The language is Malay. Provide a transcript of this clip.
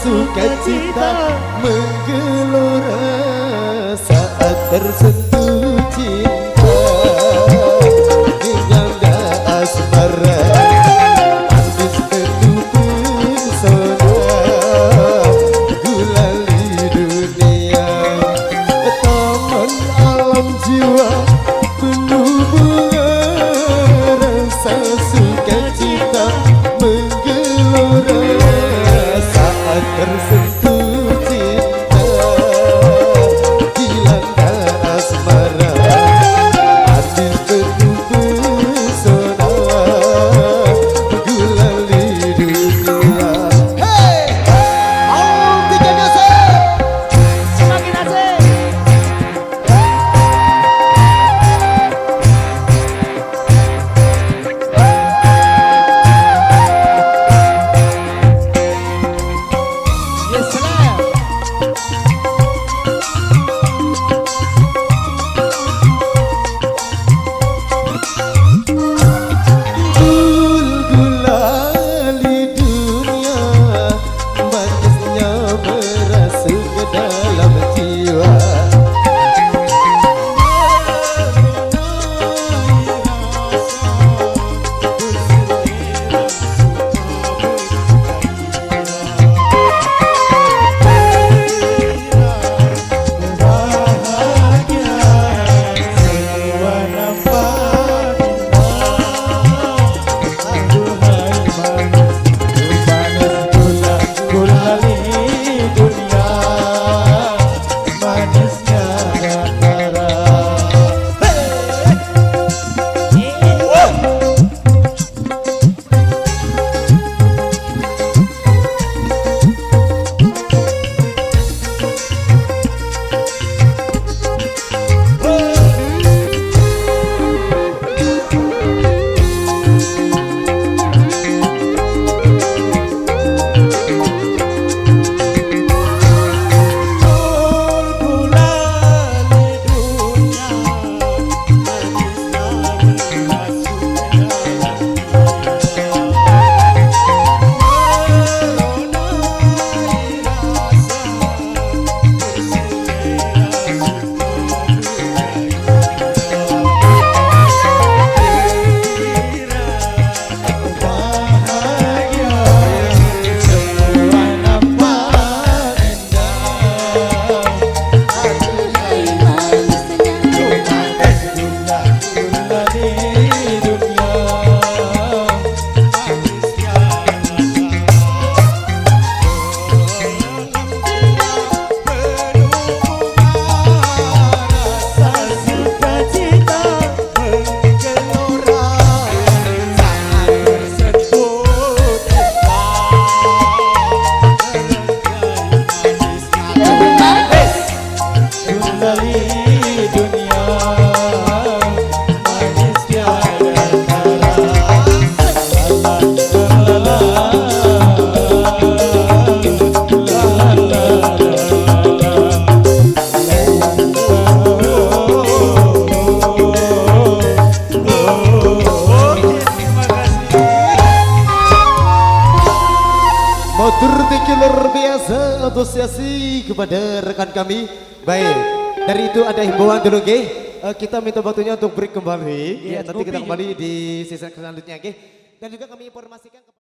sukacita menggelora saat tersentuh cinta hingga asmara habis penuh pesona gulali dunia taman alam jiwa penuh bunga rasa sukacita menggelora saat tersentuh cinta dilanda asmara hati penuh pesona gulali dunia. Hey, all tiga biasa Semakin asik. Yes, salam. Gulali dunia manisnya merasuk ke dalam jiwa Luar biasa asosiasi kepada rekan kami. Baik, dari itu ada himbauan dulu, Ge. Kita minta waktunya untuk break kembali. Ya, nanti kita kembali di season selanjutnya, Ge. Dan juga kami informasikan